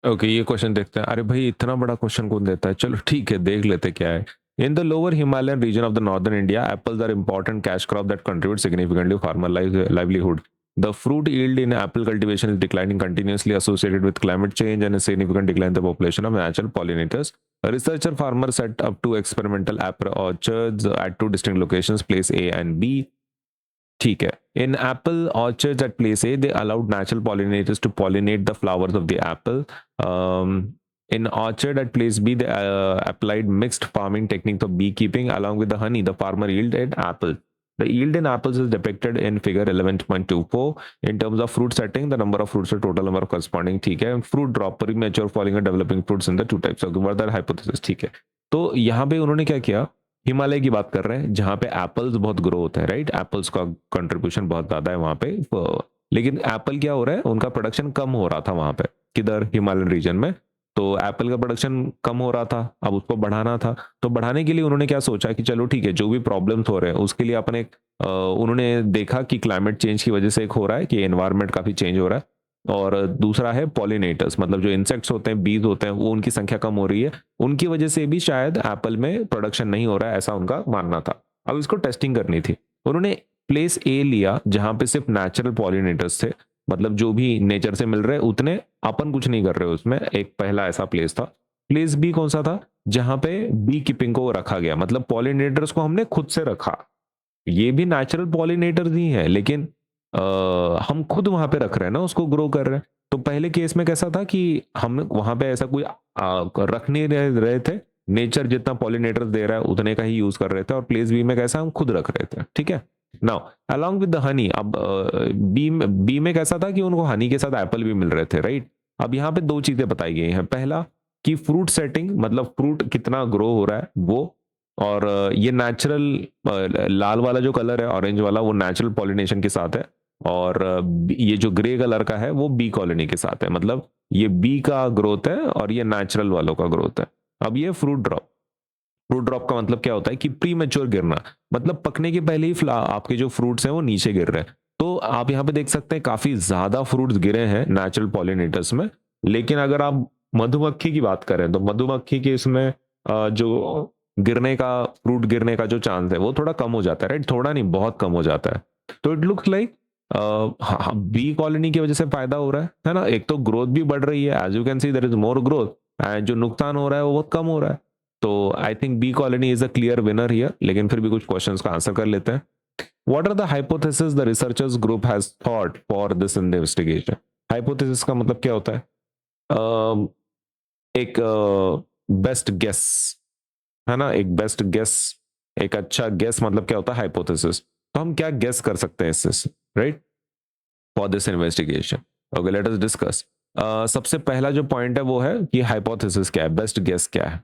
Okay, ये question देखते हैं। अरे भाई, इतना बड़ा क्वेश्चन कौन देता है? चलो ठीक है, देख लेते क्या है। In the lower Himalayan region of the northern India, apples are important cash crop that contribute significantly farmer livelihood. The fruit yield in apple cultivation is declining continuously associated with climate change and a significant decline in the population of natural pollinators. A researcher farmer set up two experimental apple orchards at two distinct locations, place A and B. ठीक है। In apple orchards at place A, they allowed natural pollinators to pollinate the flowers of the apple. Um, in orchard at place B, they applied mixed farming techniques of beekeeping along with the honey. The farmer yielded apple. The yield in apples is depicted in figure 11.24. In terms of fruit setting, the number of fruits or total number of corresponding, ठीक है। Fruit drop, premature falling and developing fruits in the two types of further hypothesis, ठीक है। तो यहाँ पे उन्होंने क्या किया, हिमालय की बात कर रहे हैं जहां पे एप्पल्स बहुत ग्रो होते हैं, राइट। एप्पल्स का कंट्रीब्यूशन बहुत ज्यादा है वहां पे। लेकिन एप्पल क्या हो रहा है, उनका प्रोडक्शन कम हो रहा था वहां पे, किधर, हिमालयन रीजन में। तो एप्पल का प्रोडक्शन कम हो रहा था, अब उसको बढ़ाना था। तो बढ़ाने के लिए उन्होंने क्या सोचा कि चलो ठीक है, जो भी प्रॉब्लम्स हो रहे हैं उसके लिए अपन एक उन्होंने देखा कि क्लाइमेट चेंज की वजह से एक हो रहा है कि एनवायरनमेंट काफी चेंज हो रहा है, और दूसरा है पॉलिनेटर्स, मतलब जो इंसेक्ट्स होते हैं, बीज होते हैं, वो उनकी संख्या कम हो रही है, उनकी वजह से भी शायद एप्पल में प्रोडक्शन नहीं हो रहा है, ऐसा उनका मानना था। अब इसको टेस्टिंग करनी थी। उन्होंने प्लेस ए लिया जहां पे सिर्फ नेचुरल पॉलिनेटर्स थे, मतलब जो भी नेचर से मिल रहे उतने, अपन कुछ नहीं कर रहे उसमें, एक पहला ऐसा प्लेस था। प्लेस बी कौन सा था, जहां पे बी कीपिंग को रखा गया, मतलब पॉलिनेटर्स को हमने खुद से रखा। ये भी नेचुरल पॉलिनेटर्स ही है, लेकिन हम खुद वहां पे रख रहे हैं ना, उसको ग्रो कर रहे हैं। तो पहले केस में कैसा था कि हम वहां पे ऐसा कोई रख नहीं रहे थे, नेचर जितना पॉलिनेटर्स दे रहा है उतने का ही यूज कर रहे थे, और प्लेस बी में कैसा, हम खुद रख रहे थे, ठीक है। Now along with the honey, अब बी में कैसा था कि उनको हनी के साथ एप्पल भी मिल रहे थे, राइट। अब यहाँ पे दो चीजें बताई गई हैं। पहला कि फ्रूट सेटिंग, मतलब फ्रूट कितना ग्रो हो रहा है वो, और ये नेचुरल लाल वाला जो कलर है, ऑरेंज वाला, वो नेचुरल पॉलिनेशन के साथ है, और ये जो ग्रे कलर का है वो बी कॉलोनी के साथ है, मतलब ये बी का ग्रोथ है और ये नेचुरल वालों का ग्रोथ है। अब ये फ्रूट ड्रॉप, फ्रूट ड्रॉप का मतलब क्या होता है कि प्री मेच्योर गिरना, मतलब पकने के पहले ही आपके जो फ्रूट्स हैं वो नीचे गिर रहे हैं। तो आप यहाँ पे देख सकते हैं काफी ज्यादा फ्रूट्स गिरे हैं नेचुरल पॉलिनेटर्स में। लेकिन अगर आप मधुमक्खी की बात करें तो मधुमक्खी के इसमें जो गिरने का, फ्रूट गिरने का जो चांस है वो थोड़ा कम हो जाता है, राइट, थोड़ा नहीं बहुत कम हो जाता है। तो it looks like bee colony की वजह से फायदा हो रहा है ना। एक तो ग्रोथ भी बढ़ रही है, as you can see there is more growth, and जो नुकसान हो रहा है वो बहुत कम हो रहा है। तो I think bee colony is a clear winner here, लेकिन फिर भी कुछ क्वेश्चंस का आंसर कर लेते हैं। What are the hypothesis the researchers group has thought for this investigation. Hypothesis का मतलब क्या होता है, एक बेस्ट गेस, है ना, एक बेस्ट गेस, एक अच्छा गेस, मतलब क्या होता है हाइपोथेसिस। तो हम क्या गेस कर सकते हैं इससे, right, for this investigation. Okay, let us discuss. सबसे पहला जो पॉइंट है वो है कि हाइपोथेसिस क्या है, बेस्ट गेस क्या है।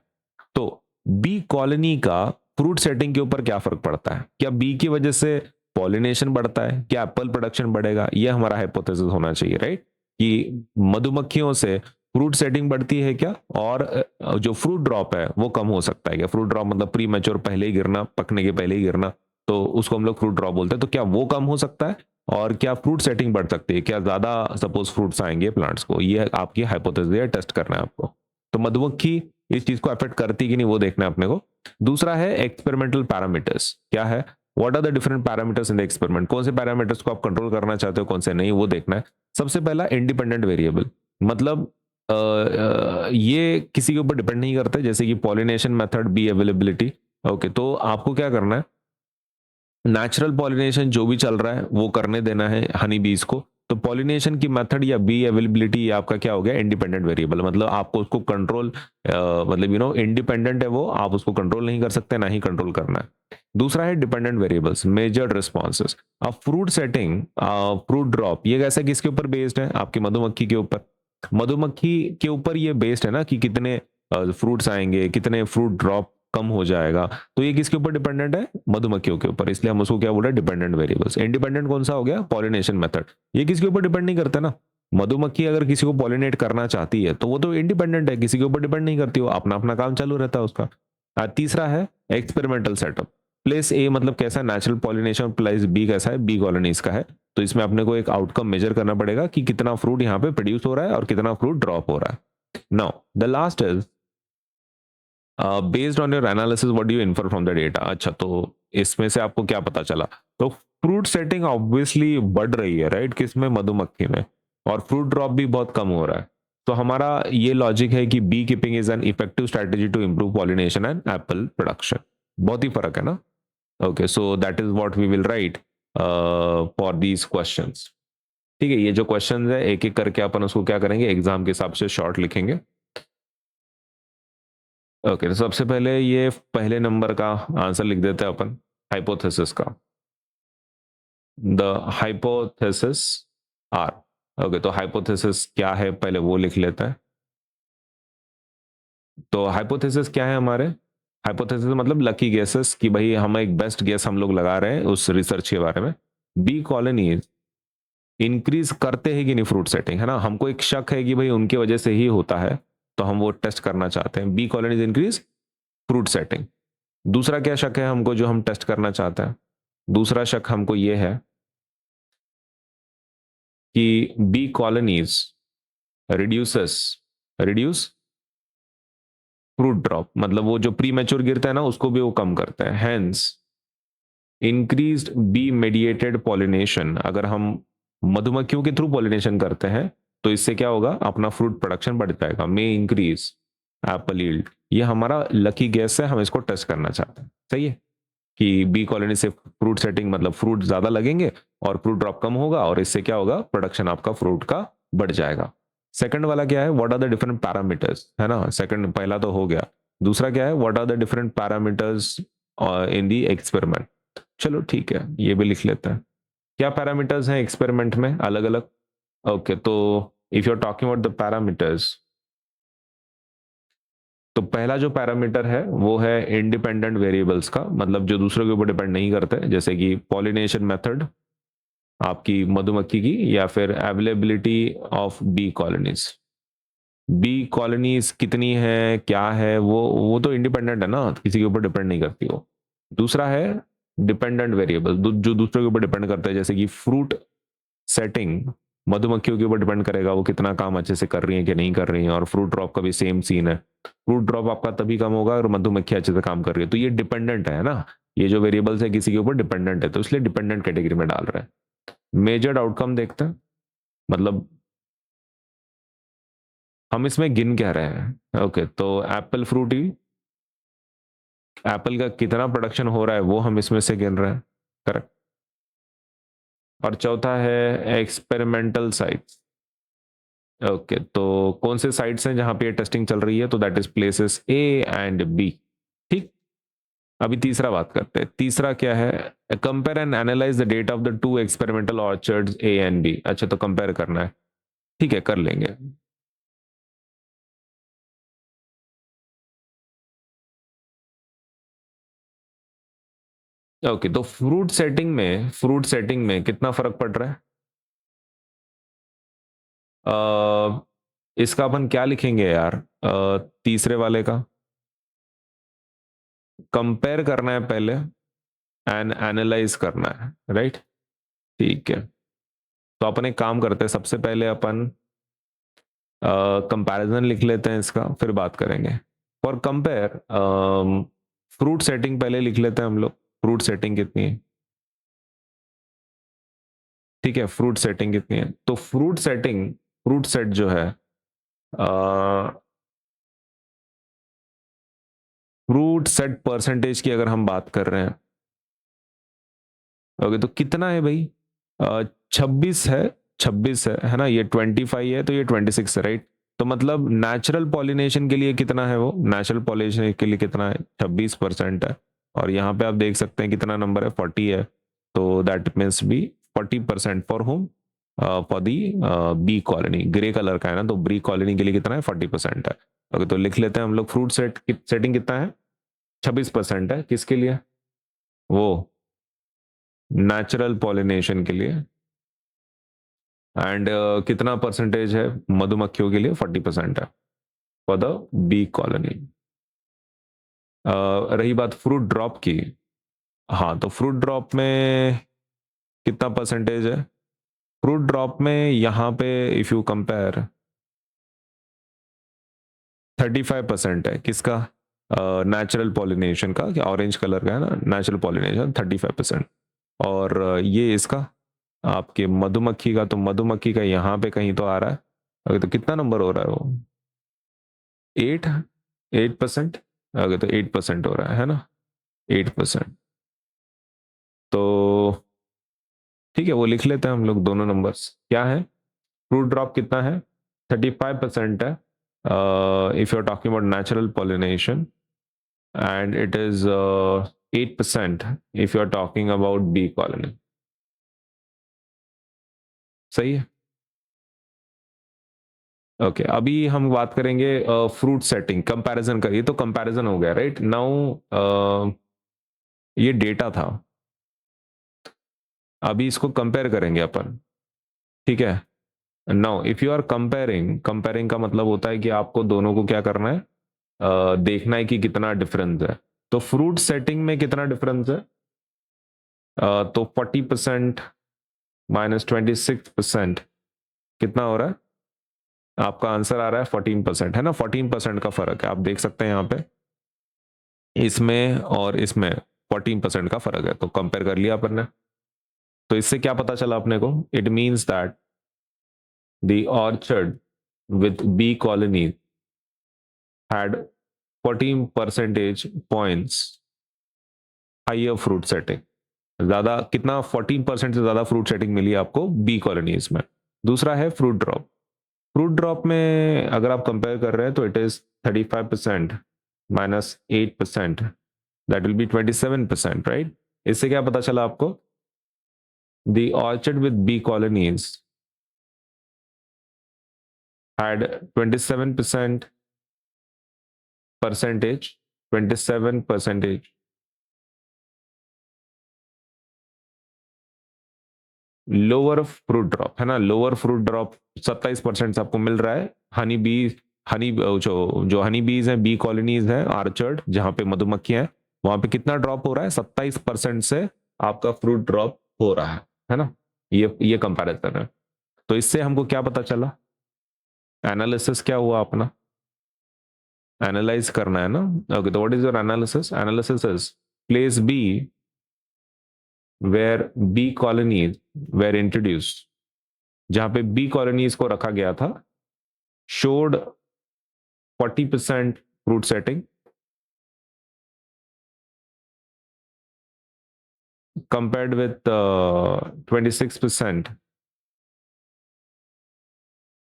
तो बी कॉलोनी का फ्रूट सेटिंग के ऊपर क्या फर्क पड़ता है, क्या बी की वजह से पॉलिनेशन बढ़ता है, क्या एप्पल प्रोडक्शन बढ़ेगा, ये हमारा हाइपोथेसिस होना चाहिए, राइट। कि मधुमक्खियों से फ्रूट सेटिंग बढ़ती है क्या, और जो फ्रूट ड्रॉप है वो कम हो सकता है क्या। फ्रूट ड्रॉप मतलब प्री मैच्योर, पहले ही गिरना, पकने के पहले ही गिरना, तो उसको हम लोग फ्रूट ड्रॉप बोलते हैं। तो क्या वो कम हो सकता है, और क्या फ्रूट सेटिंग बढ़ सकती है, क्या ज्यादा सपोज फ्रूट्स आएंगे प्लांट्स को, ये आपकी हाइपोथेसिस है, टेस्ट करना है आपको। तो मधुमक्खी इस चीज को अफेक्ट करती कि नहीं वो देखना है अपने को। दूसरा है एक्सपेरिमेंटल पैरामीटर्स, क्या है, what are the different parameters in the experiment, कौन से पैरामीटर्स को आप कंट्रोल करना चाहते हो, कौन से नहीं, वो देखना है। सबसे पहला इंडिपेंडेंट वेरिएबल, मतलब ये किसी के ऊपर डिपेंड नहीं करते, जैसे कि pollination method, bee availability. Okay, तो आपको क्या करना है, नेचुरल पॉलिनेशन जो भी चल रहा है वो करने देना है हनी बीज को। तो पॉलिनेशन की मेथड या बी अवेलेबिलिटी आपका क्या हो गया, इंडिपेंडेंट वेरिएबल, मतलब आपको उसको कंट्रोल, मतलब इंडिपेंडेंट है वो, आप उसको कंट्रोल नहीं कर सकते, ना ही कंट्रोल करना है। दूसरा है डिपेंडेंट वेरिएबल्स, मेजर्ड रिस्पॉन्सेस। अब फ्रूट सेटिंग, फ्रूट ड्रॉप, ये कैसा किसके ऊपर बेस्ड है, आपकी मधुमक्खी के ऊपर। मधुमक्खी के ऊपर ये बेस्ड है ना कि कितने फ्रूट्स आएंगे, कितने फ्रूट ड्रॉप कम हो जाएगा। तो ये किसके ऊपर डिपेंडेंट है, मधुमक्खियों के ऊपर, इसलिए हम उसको क्या बोल रहे हैं, डिपेंडेंट वेरिएबल्स। इंडिपेंडेंट कौन सा हो गया, पॉलिनेशन मेथड, ये किसके ऊपर डिपेंड नहीं करता ना। मधुमक्खी अगर किसी को पॉलिनेट करना चाहती है तो वो तो इंडिपेंडेंट है, किसी के ऊपर डिपेंड नहीं करती, वो अपना अपना काम चालू रहता है उसका। तीसरा है एक्सपेरिमेंटल सेटअप। प्लेस ए मतलब कैसा, नेचुरल पॉलिनेशन, प्लेस बी कैसा है, बी कॉलोनीज का है। तो इसमें अपने को एक आउटकम मेजर करना पड़ेगा कि कितना फ्रूट यहाँ पे प्रोड्यूस हो रहा है और कितना फ्रूट ड्रॉप हो रहा है। Now the last is based on your analysis what do you infer from the data. अच्छा, तो इसमें से आपको क्या पता चला? तो फ्रूट सेटिंग ऑब्वियसली बढ़ रही है, राइट? किसमें? मधुमक्खी में। और फ्रूट ड्रॉप भी बहुत कम हो रहा है। तो हमारा ये लॉजिक है कि bee keeping is an effective strategy to improve pollination and apple production. बहुत ही फर्क है ना? Okay, so that is what we will write for these questions. ठीक है, ये जो क्वेश्चन है एक एक करके अपन उसको क्या करेंगे, एग्जाम के हिसाब से शॉर्ट लिखेंगे। ओके, तो सबसे पहले ये पहले नंबर का आंसर लिख देते हैं अपन, हाइपोथेसिस का। The hypothesis are. ओके, तो हाइपोथेसिस क्या है पहले वो लिख लेते हैं। तो हाइपोथेसिस क्या है हमारे? हाइपोथेसिस मतलब लकी गेसेस, कि भाई हम एक बेस्ट गेस हम लोग लगा रहे हैं उस रिसर्च के बारे में। बी कॉलोनीज इंक्रीज करते हैं कि नहीं फ्रूट सेटिंग, है ना? हमको एक शक है कि भाई उनकी वजह से ही होता है, तो हम वो टेस्ट करना चाहते हैं। Bee colonies increase fruit setting. दूसरा क्या शक है हमको जो हम टेस्ट करना चाहते हैं? दूसरा शक हमको ये है कि bee colonies reduces reduce fruit drop, मतलब वो जो प्री मैच्योर गिरता है ना उसको भी वो कम करता है। Hence increased bee mediated pollination, अगर हम मधुमक्खियों के थ्रू पॉलिनेशन करते हैं तो इससे क्या होगा, अपना फ्रूट प्रोडक्शन बढ़ जाएगा। May increase Apple yield. ये हमारा लकी गैस है, हम इसको टेस्ट करना चाहते हैं। सही है कि बी कॉलोनी से फ्रूट सेटिंग मतलब फ्रूट ज्यादा लगेंगे और फ्रूट ड्रॉप कम होगा, और इससे क्या होगा, प्रोडक्शन आपका फ्रूट का बढ़ जाएगा। सेकंड वाला क्या है, what are the different parameters, है ना? सेकंड पहला तो हो गया। दूसरा क्या है, what are the different parameters in the experiment. चलो ठीक है, ये भी लिख लेते हैं। क्या पैरामीटर्स हैं एक्सपेरिमेंट में अलग अलग? ओके, तो if you are talking about the parameters, तो पहला जो पैरामीटर है वो है इंडिपेंडेंट वेरिएबल्स का, मतलब जो दूसरों के ऊपर डिपेंड नहीं करते, जैसे कि पॉलिनेशन मेथड आपकी मधुमक्खी की, या फिर availability of bee colonies. Bee colonies कितनी है, क्या है, वो तो इंडिपेंडेंट है ना, किसी के ऊपर डिपेंड नहीं करती वो। दूसरा है डिपेंडेंट वेरिएबल, जो दूसरों के ऊपर डिपेंड करता है, जैसे कि फ्रूट सेटिंग मधुमक्खियों के ऊपर डिपेंड करेगा वो कितना काम अच्छे से कर रही है कि नहीं कर रही है। और फ्रूट ड्रॉप का भी सेम सीन है, फ्रूट ड्रॉप आपका तभी कम होगा अगर मधुमक्खी अच्छे से काम कर रही है। तो ये डिपेंडेंट है ना, ये जो वेरिएबल्स है किसी के ऊपर डिपेंडेंट है, तो इसलिए डिपेंडेंट कैटेगरी में डाल रहे हैं। मेजर्ड आउटकम देखते हैं, मतलब हम इसमें गिन क्या रहे हैं। ओके, तो एप्पल फ्रूट ही, एप्पल का कितना प्रोडक्शन हो रहा है वो हम इसमें से गिन रहे हैं। करेक्ट। और चौथा है एक्सपेरिमेंटल साइट्स। ओके, तो कौन से साइट्स हैं जहां पे टेस्टिंग चल रही है? तो that is places A and B. ठीक। अभी तीसरा बात करते हैं। तीसरा क्या है, compare and analyse the data of the two experimental orchards A and B. अच्छा, तो कंपेयर करना है, ठीक है, कर लेंगे। ओके, तो फ्रूट सेटिंग में कितना फर्क पड़ रहा है? इसका अपन क्या लिखेंगे यार, तीसरे वाले का कंपेयर करना है पहले, एंड एनालाइज करना है, राइट? ठीक है, तो अपन एक काम करते हैं, सबसे पहले अपन कंपैरिजन लिख लेते हैं इसका, फिर बात करेंगे। फॉर कंपेयर फ्रूट सेटिंग पहले लिख लेते हैं हम लोग, फ्रूट सेटिंग कितनी है। ठीक है, फ्रूट सेटिंग कितनी है, तो फ्रूट सेट जो है, फ्रूट सेट परसेंटेज की अगर हम बात कर रहे हैं, ओके, तो कितना है भाई? 26 है। 26 है ना? ये 25 है, तो ये 26 है, राइट? तो मतलब नेचुरल पॉलिनेशन के लिए कितना है, वो नेचुरल पॉलिनेशन के लिए कितना है? 26% है। और यहाँ पे आप देख सकते हैं कितना नंबर है, 40 है। तो that means bee 40% for home, for the bee colony. Grey colour का है ना, तो बी कॉलोनी के लिए कितना है? 40% है। ओके, तो लिख लेते हैं हम लोग, फ्रूट सेटिंग कितना है? 26% है। किसके लिए? वो नेचुरल पॉलिनेशन के लिए। एंड कितना परसेंटेज है मधुमक्खियों के लिए? 40% है फॉर द बी कॉलोनी। रही बात फ्रूट ड्रॉप की, हाँ, तो फ्रूट ड्रॉप में कितना परसेंटेज है? फ्रूट ड्रॉप में यहाँ पे इफ यू कंपेयर, 35% है किसका, नेचुरल पॉलिनेशन का, क्या ऑरेंज कलर का है ना, नेचुरल पॉलिनेशन 35%। और ये इसका आपके मधुमक्खी का, तो मधुमक्खी का यहाँ पे कहीं तो आ रहा है। अगर तो कितना नंबर हो रहा है वो, 8, 8%। अगर तो 8% हो रहा है ना, 8%। तो ठीक है, वो लिख लेते हैं हम लोग दोनों नंबर्स क्या है। फ्रूट ड्रॉप कितना है, 35% है if you are talking about natural pollination, and it is 8% if you are talking about bee colony. सही है। ओके अभी हम बात करेंगे फ्रूट सेटिंग, कंपैरिजन का। ये तो कंपैरिजन हो गया राइट नाउ, ये डेटा था, अभी इसको कंपेयर करेंगे अपन। ठीक है, now if you are comparing, comparing का मतलब होता है कि आपको दोनों को क्या करना है, देखना है कि कितना डिफरेंस है। तो फ्रूट सेटिंग में कितना डिफरेंस है, तो 40% माइनस 26% कितना हो रहा है, आपका आंसर आ रहा है 14% है ना, 14% का फर्क है, आप देख सकते हैं यहाँ पे इसमें और इसमें 14% का फर्क है। तो कंपेयर कर लिया अपन ने, तो इससे क्या पता चला अपने को, it means that the orchard with bee colony had 14 percentage points higher fruit setting. ज्यादा कितना, 14% से ज्यादा फ्रूट सेटिंग मिली आपको बी कॉलोनीज में। दूसरा है फ्रूट ड्रॉप। फ्रूट ड्रॉप में अगर आप कंपेयर कर रहे हैं तो it is 35% minus 8%, that will be 27%, right. इससे क्या पता चला आपको, the orchard with bee colonies had 27% percentage, 27 percentage lower fruit drop है ना, लोअर फ्रूट ड्रॉप 27% आपको मिल रहा है हनी बी, हनी जो हनी बीज हैं, बी कॉलोनीज हैं, आर्चर्ड जहां पे मधुमक्खियां हैं, वहां पे कितना ड्रॉप हो रहा है, 27% से आपका फ्रूट ड्रॉप हो रहा है ना। ये कंपैरिजन है। तो इससे हमको क्या पता चला, एनालिसिस क्या हुआ अपना, एनालाइज करना है ना। ओके तो what is your analysis, analysis is place bee where bee colonies were introduced, जहां पे बी कॉलोनीज को रखा गया था, showed 40% fruit setting compared with 26%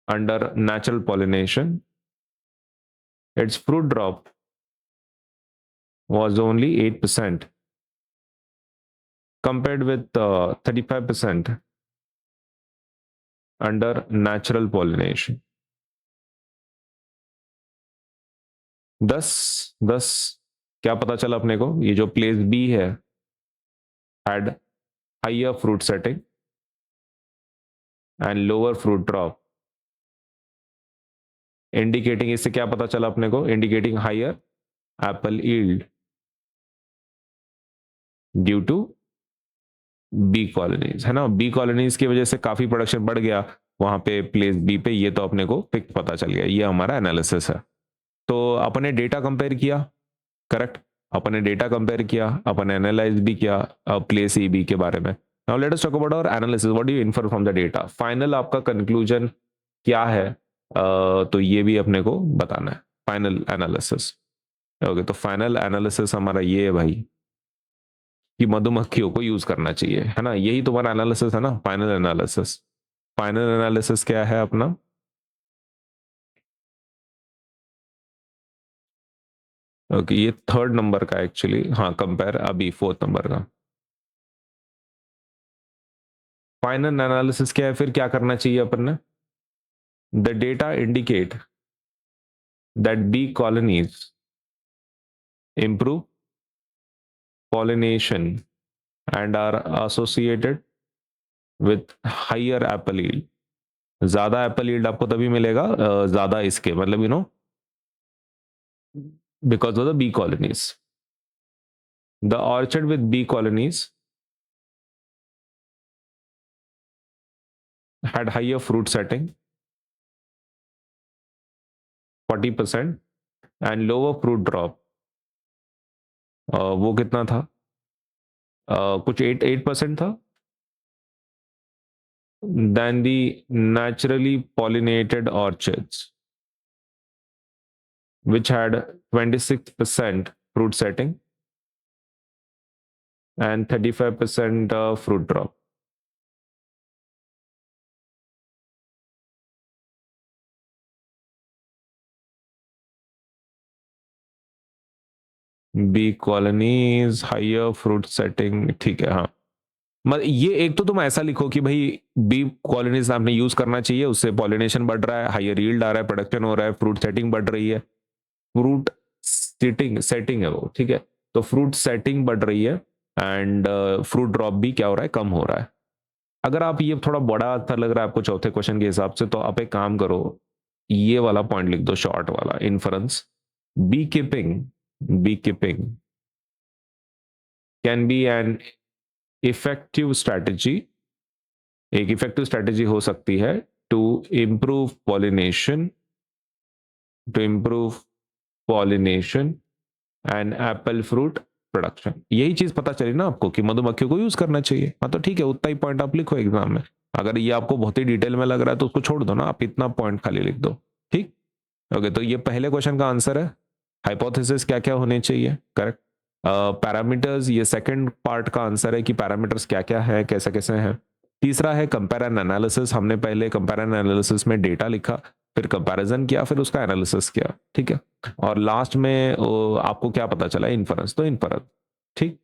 under natural pollination. Its fruit drop was only 8% compared with 35% under natural pollination. दस क्या पता चला अपने को, ये जो प्लेस बी है had higher fruit setting and lower fruit drop, indicating, इससे क्या पता चला अपने को, indicating higher apple yield due to bee colonies है ना। बी कॉलोनीज की वजह से काफी प्रोडक्शन बढ़ गया वहां पे प्लेस बी पे, ये तो अपने को पिक पता चल गया, ये हमारा एनालिसिस है। तो अपने डेटा कंपेयर किया, करेक्ट, अपने डेटा कंपेयर किया, अपन एनालाइज भी किया प्लेस ए बी के बारे में। Now let us talk about our analysis, what do you infer from the data, final आपका कंक्लूजन क्या है, तो ये भी अपने को बताना है, फाइनल एनालिसिस। ओके तो फाइनल एनालिसिस हमारा ये है भाई कि मधुमक्खियों को यूज करना चाहिए, है ना, यही तुम्हारा एनालिसिस है ना, फाइनल एनालिसिस। फाइनल एनालिसिस क्या है अपना, ओके ये थर्ड नंबर का एक्चुअली, हाँ कंपेयर अभी फोर्थ नंबर का। फाइनल एनालिसिस क्या है, फिर क्या करना चाहिए अपन ने, the data indicate that bee colonies improve pollination and are associated with higher apple yield। ज्यादा एप्पल यील्ड आपको तभी मिलेगा, ज्यादा इसके मतलब because of the bee colonies. The orchard with bee colonies had higher fruit setting, 40%, and lower fruit drop वो कितना था? कुछ 8% था. Than the naturally pollinated orchards, which had 26% fruit setting and 35% fruit drop. Bee colonies higher fruit setting, ठीक है. हाँ, मतलब ये एक तो तुम ऐसा लिखो कि भाई बी कॉलोनीज आपने यूज करना चाहिए, उससे पॉलिनेशन बढ़ रहा है, हायर यील्ड आ रहा है, प्रोडक्शन हो रहा है, फ्रूट सेटिंग बढ़ रही है. फ्रूट सेटिंग है वो, ठीक है. तो फ्रूट सेटिंग बढ़ रही है एंड फ्रूट ड्रॉप भी क्या हो रहा है, कम हो रहा है. अगर आप ये थोड़ा बड़ा अच्छा लग रहा है आपको चौथे क्वेश्चन के हिसाब से, तो आप एक काम करो, ये वाला पॉइंट लिख दो, शॉर्ट वाला inference. Bee keeping can be an effective strategy, एक इफेक्टिव स्ट्रैटेजी हो सकती है to improve pollination, and apple fruit production. यही चीज पता चली ना आपको कि मधुमक्खियों को यूज करना चाहिए. हाँ, तो ठीक है, उतना ही पॉइंट आप लिखो एग्जाम में. अगर ये आपको बहुत ही डिटेल में लग रहा है तो उसको छोड़ दो ना, आप इतना पॉइंट खाली लिख दो. ठीक. ओके, तो ये पहले क्वेश्चन का आंसर है. हाइपोथेसिस क्या क्या होने चाहिए, करेक्ट. पैरामीटर्स, ये सेकंड पार्ट का आंसर है कि पैरामीटर्स क्या क्या है, कैसे कैसे हैं. तीसरा है कंपेयर एंड एनालिसिस. हमने पहले कंपेयर एंड एनालिसिस में डेटा लिखा, फिर कंपैरिजन किया, फिर उसका एनालिसिस किया. ठीक है. और लास्ट में आपको क्या पता चला, इन्फरेंस. तो इन्फरेंस. ठीक.